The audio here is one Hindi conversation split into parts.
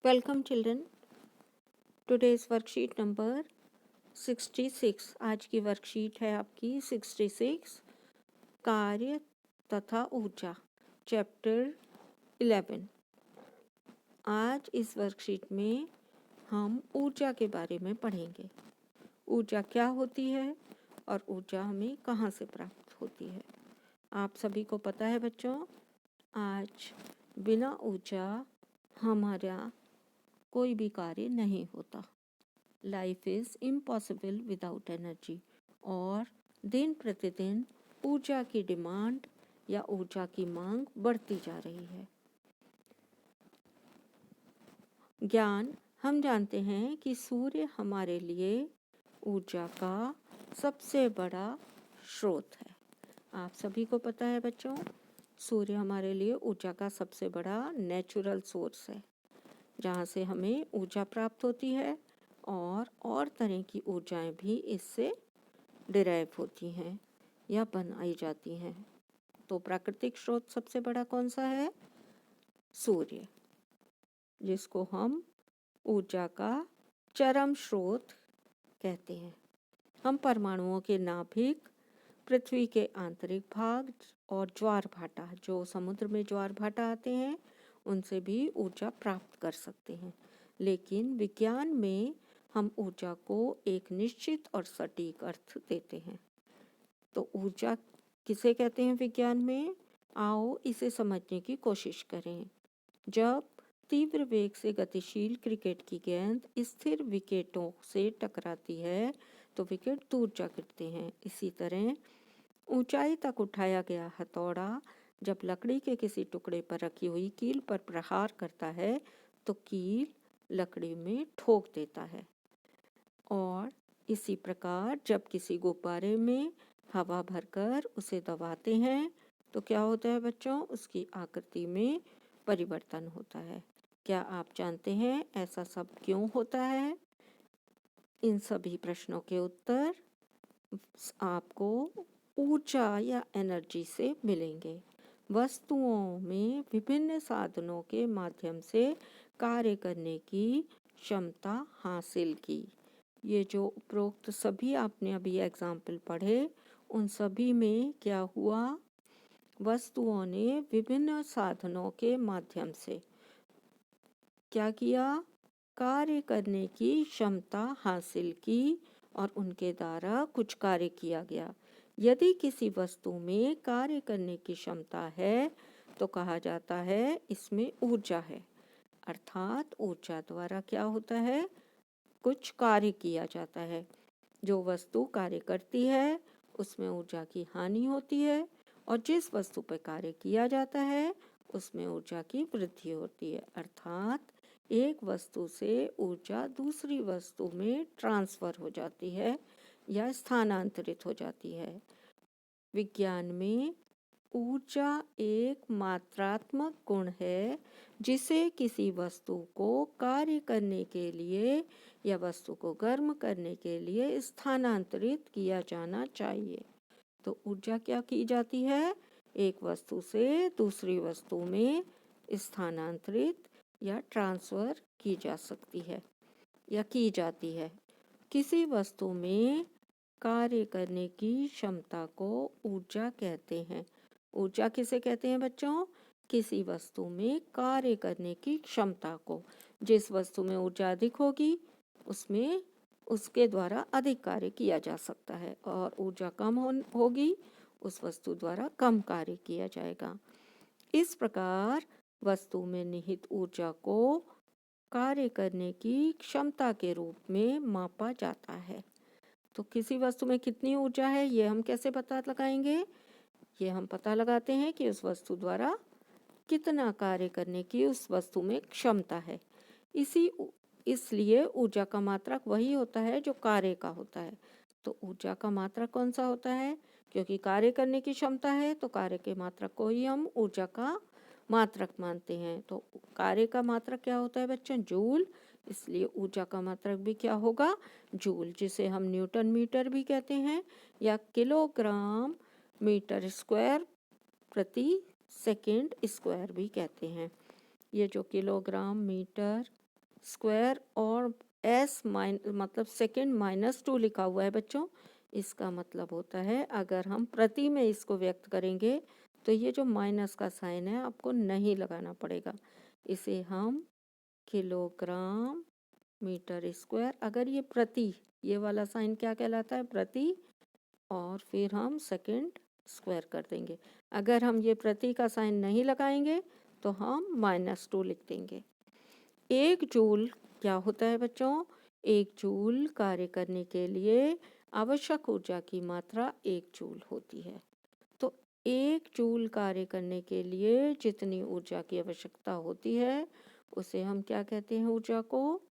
Welcome children. Today's worksheet number 66। आज की वर्कशीट है आपकी 66, कार्य तथा ऊर्जा, चैप्टर 11। आज इस वर्कशीट में हम ऊर्जा के बारे में पढ़ेंगे। ऊर्जा क्या होती है और ऊर्जा हमें कहाँ से प्राप्त होती है। आप सभी को पता है बच्चों, आज बिना ऊर्जा हमारा कोई भी कार्य नहीं होता। Life is impossible without energy. और दिन प्रतिदिन ऊर्जा की डिमांड या ऊर्जा की मांग बढ़ती जा रही है। ज्ञान, हम जानते हैं कि सूर्य हमारे लिए ऊर्जा का सबसे बड़ा स्रोत है। आप सभी को पता है बच्चों, सूर्य हमारे लिए ऊर्जा का सबसे बड़ा नेचुरल सोर्स है, जहाँ से हमें ऊर्जा प्राप्त होती है और तरह की ऊर्जाएं भी इससे डिराइव होती हैं या बनाई जाती हैं। तो प्राकृतिक स्रोत सबसे बड़ा कौन सा है? सूर्य, जिसको हम ऊर्जा का चरम स्रोत कहते हैं। हम परमाणुओं के नाभिक, पृथ्वी के आंतरिक भाग और ज्वार भाटा, जो समुद्र में ज्वार भाटा आते हैं, उनसे भी ऊर्जा प्राप्त कर सकते हैं। लेकिन विज्ञान में हम ऊर्जा को एक निश्चित और सटीक अर्थ देते हैं। तो ऊर्जा किसे कहते हैं विज्ञान में? आओ इसे समझने की कोशिश करें। जब तीव्र वेग से गतिशील क्रिकेट की गेंद स्थिर विकेटों से टकराती है तो विकेट दूर जा गिरते हैं। इसी तरह ऊंचाई तक उठाया गया हथौड़ा जब लकड़ी के किसी टुकड़े पर रखी हुई कील पर प्रहार करता है तो कील लकड़ी में ठोक देता है। और इसी प्रकार जब किसी गुब्बारे में हवा भरकर उसे दबाते हैं तो क्या होता है बच्चों? उसकी आकृति में परिवर्तन होता है। क्या आप जानते हैं ऐसा सब क्यों होता है? इन सभी प्रश्नों के उत्तर आपको ऊर्जा या एनर्जी से मिलेंगे। वस्तुओं में विभिन्न साधनों के माध्यम से कार्य करने की क्षमता हासिल की। ये जो उपरोक्त सभी आपने अभी एग्जाम्पल पढ़े, उन सभी में क्या हुआ? वस्तुओं ने विभिन्न साधनों के माध्यम से क्या किया? कार्य करने की क्षमता हासिल की और उनके द्वारा कुछ कार्य किया गया। यदि किसी वस्तु में कार्य करने की क्षमता है तो कहा जाता है इसमें ऊर्जा है। अर्थात ऊर्जा द्वारा क्या होता है? कुछ कार्य किया जाता है। जो वस्तु कार्य करती है उसमें ऊर्जा की हानि होती है और जिस वस्तु पर कार्य किया जाता है उसमें ऊर्जा की वृद्धि होती है। अर्थात एक वस्तु से ऊर्जा दूसरी वस्तु में ट्रांसफर हो जाती है या स्थानांतरित हो जाती है। विज्ञान में ऊर्जा एक मात्रात्मक गुण है जिसे किसी वस्तु को कार्य करने के लिए या वस्तु को गर्म करने के लिए स्थानांतरित किया जाना चाहिए। तो ऊर्जा क्या की जाती है? एक वस्तु से दूसरी वस्तु में स्थानांतरित या ट्रांसफर की जा सकती है या की जाती है। किसी वस्तु में कार्य करने की क्षमता को ऊर्जा कहते हैं। ऊर्जा किसे कहते हैं बच्चों? किसी वस्तु में कार्य करने की क्षमता को। जिस वस्तु में ऊर्जा अधिक होगी उसमें उसके द्वारा अधिक कार्य किया जा सकता है और ऊर्जा कम होगी उस वस्तु द्वारा कम कार्य किया जाएगा। इस प्रकार वस्तु में निहित ऊर्जा को कार्य करने की क्षमता के रूप में मापा जाता है। तो किसी वस्तु में कितनी ऊर्जा है ये हम कैसे पता लगाएंगे? ये हम पता लगाते हैं कि उस वस्तु द्वारा कितना कार्य करने की उस वस्तु में क्षमता है। इसलिए ऊर्जा का मात्रक वही होता है जो कार्य का होता है। तो ऊर्जा का मात्रक कौन सा होता है? क्योंकि कार्य करने की क्षमता है तो कार्य के मात्रक को ही हम ऊर्जा का मात्रक मानते हैं। तो कार्य का मात्रक क्या होता है बच्चों? जूल। इसलिए ऊर्जा का मात्रक भी क्या होगा? जूल, जिसे हम न्यूटन मीटर भी कहते हैं या किलोग्राम मीटर स्क्वायर प्रति सेकंड स्क्वायर भी कहते हैं। ये जो किलोग्राम मीटर स्क्वायर और मतलब सेकेंड -2 लिखा हुआ है बच्चों। इसका मतलब होता है अगर हम प्रति में इसको व्यक्त करेंगे तो ये जो माइनस का साइन है आपको नहीं लगाना पड़ेगा। इसे हम किलोग्राम मीटर स्क्वायर, अगर ये प्रति, ये वाला साइन क्या कहलाता है, प्रति, और फिर हम सेकेंड स्क्वायर कर देंगे। अगर हम ये प्रति का साइन नहीं लगाएंगे तो हम -2 लिख देंगे। 1 जूल क्या होता है बच्चों? 1 जूल कार्य करने के लिए आवश्यक ऊर्जा की मात्रा 1 जूल होती है। तो 1 जूल कार्य करने के लिए जितनी ऊर्जा की आवश्यकता होती है उसे हम क्या कहते हैं, ऊर्जा को?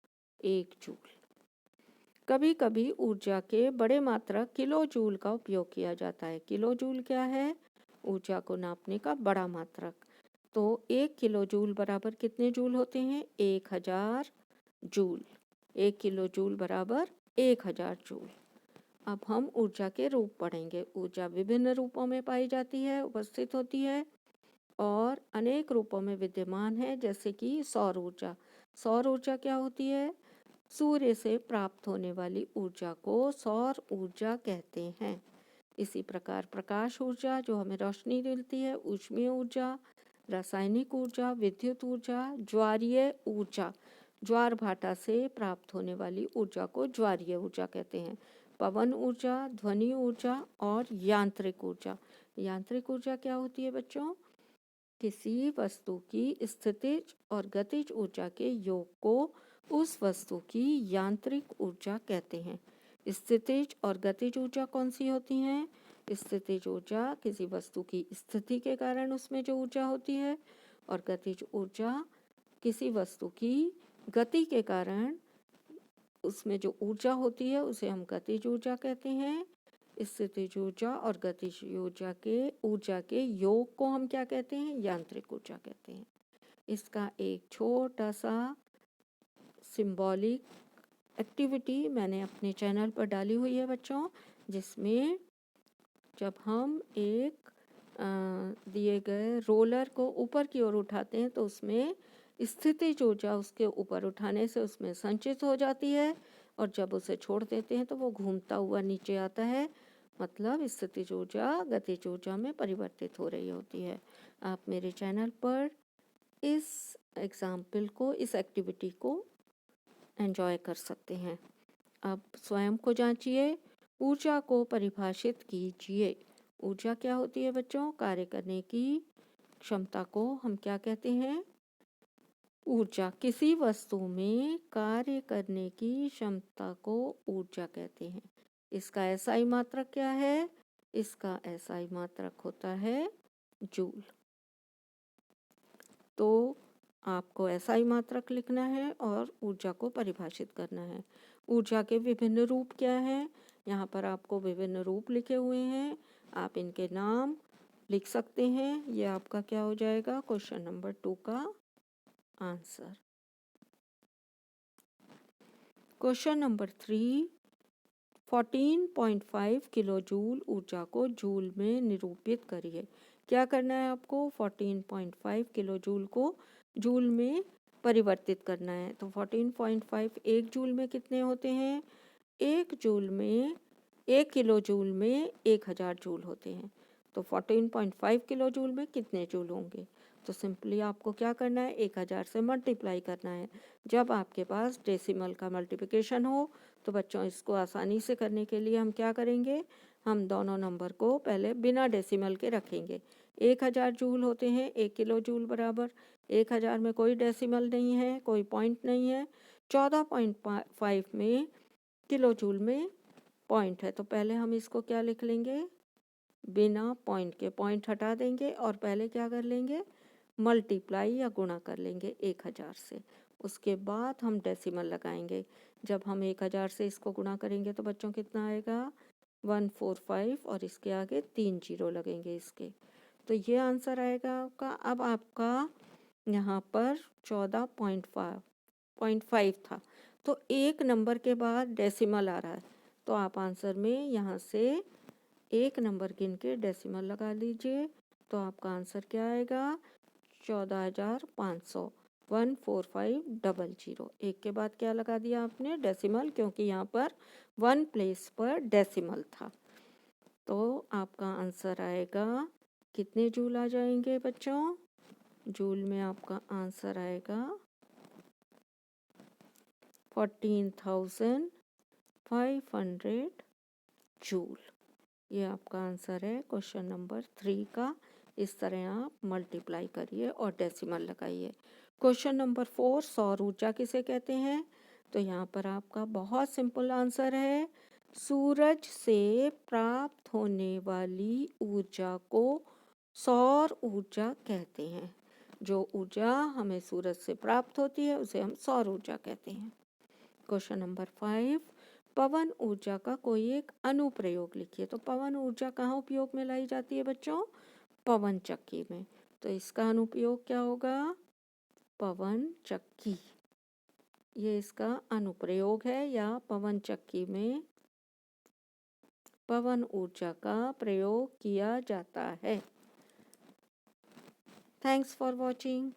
1 जूल। कभी कभी ऊर्जा के बड़े मात्रक किलो जूल का उपयोग किया जाता है। किलो जूल क्या है? ऊर्जा को नापने का बड़ा मात्रक। तो 1 किलो जूल बराबर कितने जूल होते हैं? 1000 जूल। 1 किलो जूल बराबर 1000 जूल। अब हम ऊर्जा के रूप पढ़ेंगे। ऊर्जा विभिन्न रूपों में पाई जाती है, उपस्थित होती है और अनेक रूपों में विद्यमान है, जैसे कि सौर ऊर्जा। सौर ऊर्जा क्या होती है? सूर्य से प्राप्त होने वाली ऊर्जा को सौर ऊर्जा कहते हैं। इसी प्रकार प्रकाश ऊर्जा जो हमें रोशनी मिलती है, ऊष्मीय ऊर्जा, रासायनिक ऊर्जा, विद्युत ऊर्जा, ज्वारीय ऊर्जा, ज्वार भाटा से प्राप्त होने वाली ऊर्जा को ज्वारीय ऊर्जा कहते हैं। पवन ऊर्जा, ध्वनि ऊर्जा और यांत्रिक ऊर्जा। यांत्रिक ऊर्जा क्या होती है बच्चों? किसी वस्तु की स्थितिज और गतिज ऊर्जा के योग को उस वस्तु की यांत्रिक ऊर्जा कहते हैं। स्थितिज और गतिज ऊर्जा कौन सी होती हैं? स्थितिज ऊर्जा किसी वस्तु की स्थिति के कारण उसमें जो ऊर्जा होती है, और गतिज ऊर्जा किसी वस्तु की गति के कारण उसमें जो ऊर्जा होती है उसे हम गतिज ऊर्जा कहते हैं। स्थितिज ऊर्जा और गतिज ऊर्जा के योग को हम क्या कहते हैं? यांत्रिक ऊर्जा कहते हैं। इसका एक छोटा सा सिंबॉलिक एक्टिविटी मैंने अपने चैनल पर डाली हुई है बच्चों, जिसमें जब हम एक दिए गए रोलर को ऊपर की ओर उठाते हैं तो उसमें स्थितिज ऊर्जा उसके ऊपर उठाने से उसमें संचित हो जाती है, और जब उसे छोड़ देते हैं तो वो घूमता हुआ नीचे आता है। मतलब स्थितिज ऊर्जा गतिज ऊर्जा में परिवर्तित हो रही होती है। आप मेरे चैनल पर इस एग्जाम्पल को, इस एक्टिविटी को एंजॉय कर सकते हैं। अब स्वयं को जांचिए, ऊर्जा को परिभाषित कीजिए। ऊर्जा क्या होती है बच्चों? कार्य करने की क्षमता को हम क्या कहते हैं? ऊर्जा। किसी वस्तु में कार्य करने की क्षमता को ऊर्जा कहते हैं। इसका एसआई मात्रक क्या है? इसका एसआई मात्रक होता है जूल। तो आपको एसआई मात्रक लिखना है और ऊर्जा को परिभाषित करना है। ऊर्जा के विभिन्न रूप क्या हैं? यहाँ पर आपको विभिन्न रूप लिखे हुए हैं, आप इनके नाम लिख सकते हैं। ये आपका क्या हो जाएगा? क्वेश्चन नंबर 2 का answer. Question number 3, 14.5 kilo joule ऊर्जा को जूल में निरूपित करिए। क्या करना है आपको? 14.5 किलो जूल को जूल में परिवर्तित करना है। तो 14.5 एक जूल में कितने होते हैं? एक किलो जूल में 1000 जूल होते हैं। तो 14.5 किलो जूल में कितने जूल होंगे? तो सिंपली आपको क्या करना है? 1000 से मल्टीप्लाई करना है। जब आपके पास डेसिमल का मल्टीप्लिकेशन हो तो बच्चों इसको आसानी से करने के लिए हम क्या करेंगे? हम दोनों नंबर को पहले बिना डेसिमल के रखेंगे। 1000 जूल होते हैं 1 किलो जूल बराबर। 1000 में कोई डेसिमल नहीं है, कोई पॉइंट नहीं है। 14.5 में किलो जूल में पॉइंट है, तो पहले हम इसको क्या लिख लेंगे? बिना पॉइंट के, पॉइंट हटा देंगे और पहले क्या कर लेंगे? मल्टीप्लाई या गुणा कर लेंगे 1000 से। उसके बाद हम डेसिमल लगाएंगे। जब हम 1000 से इसको गुणा करेंगे तो बच्चों कितना आएगा? 145, और इसके आगे 3 जीरो लगेंगे इसके। तो ये आंसर आएगा आपका। अब आपका यहाँ पर 14.5 था, तो एक नंबर के बाद डेसिमल आ रहा है, तो आप आंसर में यहाँ से एक नंबर गिन के डेसिमल लगा लीजिए। तो आपका आंसर क्या आएगा? 14,500। 14500। एक के बाद क्या लगा दिया आपने? डेसिमल, क्योंकि यहाँ पर 1 प्लेस पर डेसिमल था। तो आपका आंसर आएगा, कितने जूल आ जाएंगे बच्चों? जूल में आपका आंसर आएगा 14,500 जूल। ये आपका आंसर है क्वेश्चन नंबर 3 का। इस तरह आप मल्टीप्लाई करिए और डेसिमल लगाइए। क्वेश्चन नंबर 4, सौर ऊर्जा किसे कहते हैं? तो यहाँ पर आपका बहुत सिंपल आंसर है, सूरज से प्राप्त होने वाली ऊर्जा को सौर ऊर्जा कहते हैं। जो ऊर्जा हमें सूरज से प्राप्त होती है उसे हम सौर ऊर्जा कहते हैं। क्वेश्चन नंबर 5, पवन ऊर्जा का कोई एक अनुप्रयोग लिखिए। तो पवन ऊर्जा कहाँ उपयोग में लाई जाती है बच्चों? पवन चक्की में। तो इसका अनुप्रयोग क्या होगा? पवन चक्की, ये इसका अनुप्रयोग है, या पवन चक्की में पवन ऊर्जा का प्रयोग किया जाता है। Thanks for watching.